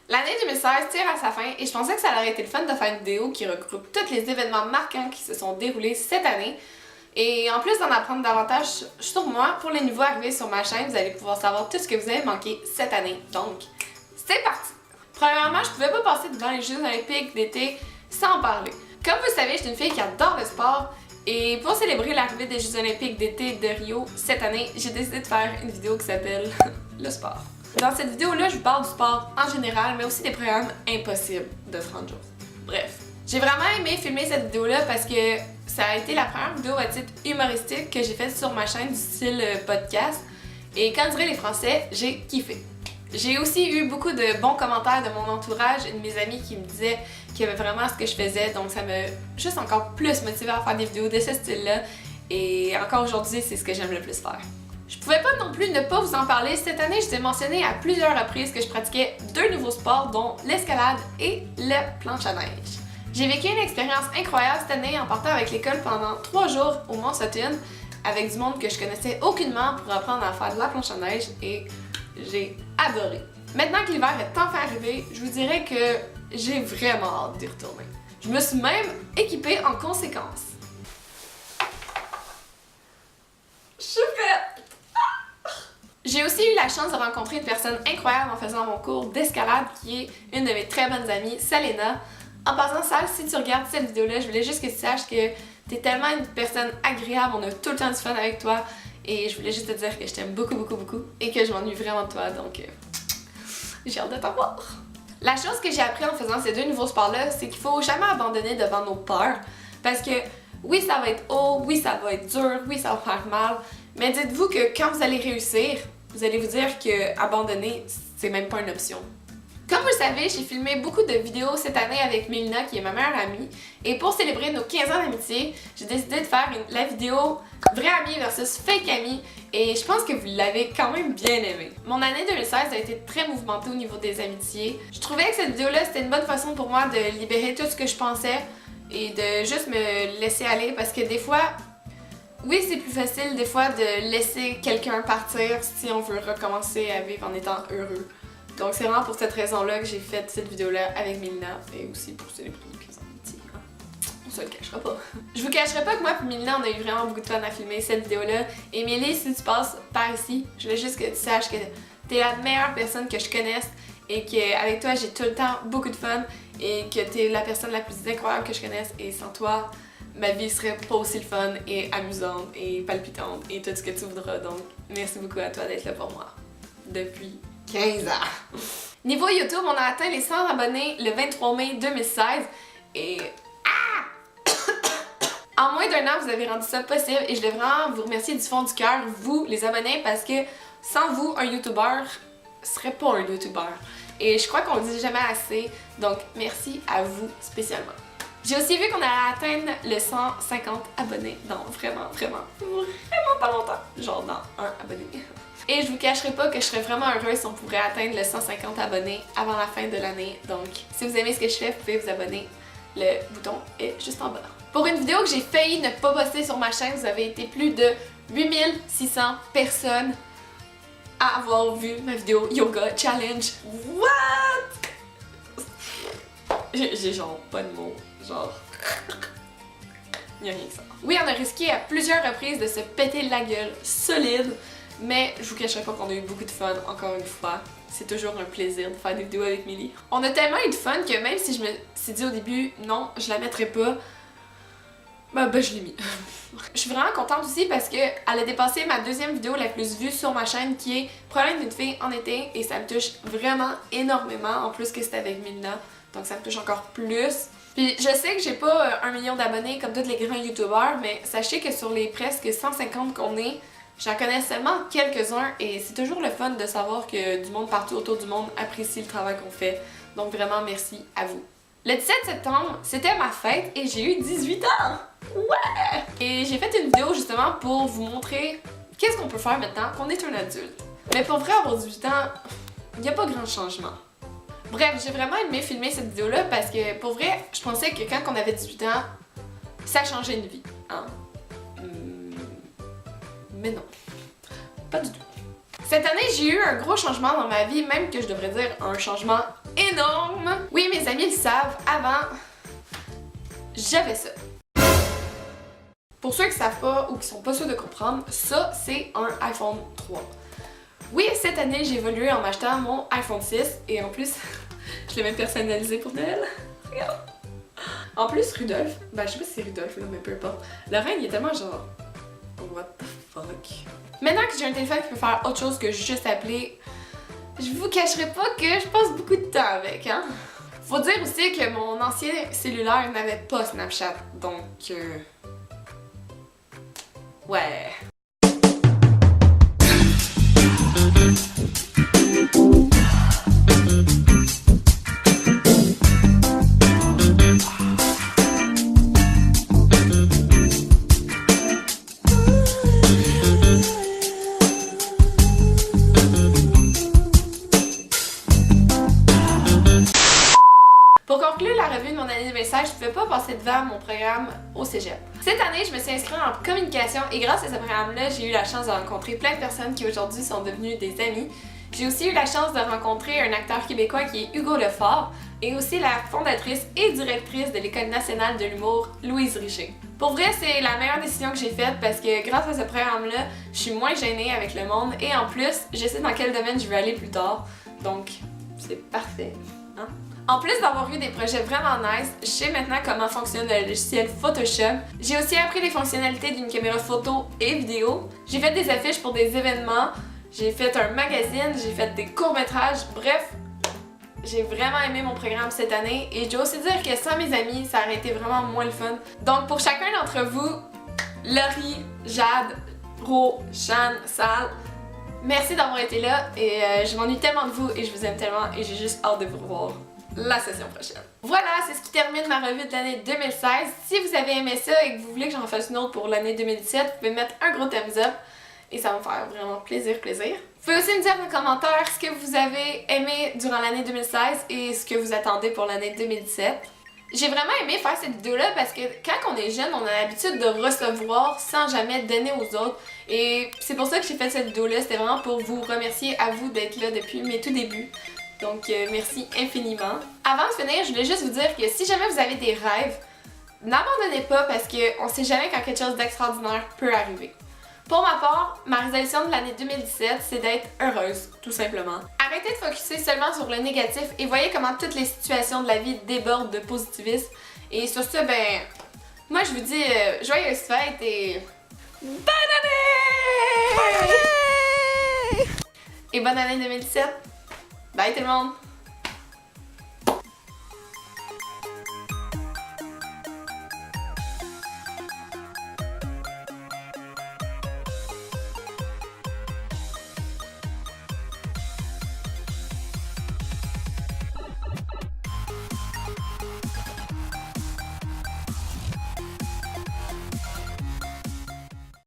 L'année 2016 tire à sa fin et je pensais que ça aurait été le fun de faire une vidéo qui regroupe tous les événements marquants qui se sont déroulés cette année. Et en plus d'en apprendre davantage sur moi, pour les nouveaux arrivés sur ma chaîne, vous allez pouvoir savoir tout ce que vous avez manqué cette année. Donc, c'est parti! Premièrement, je pouvais pas passer devant les Jeux olympiques d'été sans en parler. Comme vous le savez, je suis une fille qui adore le sport et pour célébrer l'arrivée des Jeux olympiques d'été de Rio cette année, j'ai décidé de faire une vidéo qui s'appelle le sport. Dans cette vidéo-là, je vous parle du sport en général, mais aussi des programmes impossibles de 30 jours. Bref. J'ai vraiment aimé filmer cette vidéo-là parce que ça a été la première vidéo à titre humoristique que j'ai faite sur ma chaîne du style podcast. Et comme diraient les Français, j'ai kiffé. J'ai aussi eu beaucoup de bons commentaires de mon entourage et de mes amis qui me disaient qu'ils aimaient vraiment ce que je faisais, donc ça m'a juste encore plus motivée à faire des vidéos de ce style-là. Et encore aujourd'hui, c'est ce que j'aime le plus faire. Je pouvais pas non plus ne pas vous en parler. Cette année, je t'ai mentionné à plusieurs reprises que je pratiquais 2 nouveaux sports, dont l'escalade et la planche à neige. J'ai vécu une expérience incroyable cette année en partant avec l'école pendant 3 jours au Mont Sutton avec du monde que je connaissais aucunement pour apprendre à faire de la planche à neige et j'ai adoré. Maintenant que l'hiver est enfin arrivé, je vous dirais que j'ai vraiment hâte d'y retourner. Je me suis même équipée en conséquence. Je suis prête! J'ai aussi eu la chance de rencontrer une personne incroyable en faisant mon cours d'escalade qui est une de mes très bonnes amies, Salena. En passant, Sal, si tu regardes cette vidéo-là, je voulais juste que tu saches que t'es tellement une personne agréable, on a tout le temps du fun avec toi et je voulais juste te dire que je t'aime beaucoup, beaucoup, beaucoup et que je m'ennuie vraiment de toi, donc j'ai hâte de t'en voir. La chose que j'ai appris en faisant ces 2 nouveaux sports-là, c'est qu'il faut jamais abandonner devant nos peurs parce que oui, ça va être haut, oui, ça va être dur, oui, ça va faire mal, mais dites-vous que quand vous allez réussir, vous allez vous dire que abandonner, c'est même pas une option. Comme vous le savez, j'ai filmé beaucoup de vidéos cette année avec Mélina, qui est ma meilleure amie, et pour célébrer nos 15 ans d'amitié, j'ai décidé de faire la vidéo vraie amie versus fake amie, et je pense que vous l'avez quand même bien aimé. Mon année 2016 a été très mouvementée au niveau des amitiés. Je trouvais que cette vidéo-là, c'était une bonne façon pour moi de libérer tout ce que je pensais et de juste me laisser aller, parce que des fois, oui, c'est plus facile des fois de laisser quelqu'un partir si on veut recommencer à vivre en étant heureux. Donc c'est vraiment pour cette raison-là que j'ai fait cette vidéo-là avec Mélina et aussi pour célébrer les 15 ans d'amitié. On se le cachera pas. Je vous cacherai pas que moi et Mélina, on a eu vraiment beaucoup de fun à filmer cette vidéo-là. Et Mélie, si tu passes par ici, je voulais juste que tu saches que t'es la meilleure personne que je connaisse et qu'avec toi, j'ai tout le temps beaucoup de fun et que t'es la personne la plus incroyable que je connaisse et sans toi, ma vie serait pas aussi le fun et amusante et palpitante et tout ce que tu voudras. Donc merci beaucoup à toi d'être là pour moi depuis 15 ans. Niveau YouTube, on a atteint les 100 abonnés le 23 mai 2016 et en moins d'1 an, vous avez rendu ça possible et je voulais vraiment vous remercier du fond du cœur, vous les abonnés, parce que sans vous, un YouTuber serait pas un YouTuber. Et je crois qu'on le dit jamais assez, donc merci à vous spécialement. J'ai aussi vu qu'on allait atteindre le 150 abonnés dans vraiment pas longtemps, genre dans un abonné. Et je vous cacherai pas que je serais vraiment heureuse si on pourrait atteindre le 150 abonnés avant la fin de l'année. Donc, si vous aimez ce que je fais, vous pouvez vous abonner. Le bouton est juste en bas. Pour une vidéo que j'ai failli ne pas poster sur ma chaîne, vous avez été plus de 8600 personnes à avoir vu ma vidéo Yoga Challenge. What? J'ai genre pas de mots. Genre... Y'a rien que ça. Oui, on a risqué à plusieurs reprises de se péter la gueule solide. Mais je vous cacherai pas qu'on a eu beaucoup de fun, encore une fois. C'est toujours un plaisir de faire des vidéos avec Mélie. On a tellement eu de fun que même si je me suis dit au début, non, je la mettrai pas, ben je l'ai mis. Je suis vraiment contente aussi parce que elle a dépassé ma 2e vidéo la plus vue sur ma chaîne qui est Problème d'une fille en été et ça me touche vraiment énormément, en plus que c'était avec Mélina, donc ça me touche encore plus. Puis je sais que j'ai pas 1 million d'abonnés comme tous les grands youtubeurs, mais sachez que sur les presque 150 qu'on est, j'en connais seulement quelques-uns et c'est toujours le fun de savoir que du monde partout autour du monde apprécie le travail qu'on fait. Donc vraiment merci à vous. Le 17 septembre, c'était ma fête et j'ai eu 18 ans! Ouais! Et j'ai fait une vidéo justement pour vous montrer qu'est-ce qu'on peut faire maintenant qu'on est un adulte. Mais pour vrai, avoir 18 ans, il n'y a pas grand changement. Bref, j'ai vraiment aimé filmer cette vidéo-là parce que pour vrai, je pensais que quand on avait 18 ans, ça changeait une vie. Hein? Mais non, pas du tout. Cette année, j'ai eu un gros changement dans ma vie, même que je devrais dire un changement énorme. Oui, mes amis le savent, avant, j'avais ça. Pour ceux qui savent pas ou qui sont pas sûrs de comprendre, ça, c'est un iPhone 3. Oui, cette année, j'ai évolué en m'achetant mon iPhone 6 et en plus, je l'ai même personnalisé pour Noël. Regarde. En plus, Rudolph, ben je sais pas si c'est Rudolph là, mais peu importe. Le reine, il est tellement genre... What the fuck? Maintenant que j'ai un téléphone qui peut faire autre chose que juste appeler, je vous cacherai pas que je passe beaucoup de temps avec, hein? Faut dire aussi que mon ancien cellulaire n'avait pas Snapchat, donc... Ouais... Pour conclure la revue de mon année 2016, je ne pouvais pas passer devant mon programme au cégep. Cette année, je me suis inscrite en communication et grâce à ce programme-là, j'ai eu la chance de rencontrer plein de personnes qui aujourd'hui sont devenues des amis. J'ai aussi eu la chance de rencontrer un acteur québécois qui est Hugo Lefort et aussi la fondatrice et directrice de l'École nationale de l'humour, Louise Richer. Pour vrai, c'est la meilleure décision que j'ai faite parce que grâce à ce programme-là, je suis moins gênée avec le monde et en plus, je sais dans quel domaine je veux aller plus tard. Donc, c'est parfait. Hein? En plus d'avoir eu des projets vraiment nice, je sais maintenant comment fonctionne le logiciel Photoshop. J'ai aussi appris les fonctionnalités d'une caméra photo et vidéo. J'ai fait des affiches pour des événements, j'ai fait un magazine, j'ai fait des courts-métrages, bref, j'ai vraiment aimé mon programme cette année et je dois aussi dire que sans mes amis, ça aurait été vraiment moins le fun. Donc pour chacun d'entre vous, Laurie, Jade, Ro, Shan, Sal, merci d'avoir été là et je m'ennuie tellement de vous et je vous aime tellement et j'ai juste hâte de vous revoir la session prochaine. Voilà, c'est ce qui termine ma revue de l'année 2016. Si vous avez aimé ça et que vous voulez que j'en fasse une autre pour l'année 2017, vous pouvez mettre un gros thumbs up et ça va me faire vraiment plaisir. Vous pouvez aussi me dire dans les commentaires ce que vous avez aimé durant l'année 2016 et ce que vous attendez pour l'année 2017. J'ai vraiment aimé faire cette vidéo-là parce que quand on est jeune, on a l'habitude de recevoir sans jamais donner aux autres. Et c'est pour ça que j'ai fait cette vidéo-là, c'était vraiment pour vous remercier à vous d'être là depuis mes tout débuts. Donc merci infiniment. Avant de finir, je voulais juste vous dire que si jamais vous avez des rêves, n'abandonnez pas parce qu'on sait jamais quand quelque chose d'extraordinaire peut arriver. Pour ma part, ma résolution de l'année 2017, c'est d'être heureuse, tout simplement. Arrêtez de focusser seulement sur le négatif et voyez comment toutes les situations de la vie débordent de positivisme. Et sur ce, ben, moi je vous dis joyeuses fêtes et bonne année! Et bonne année 2017! Bye tout le monde!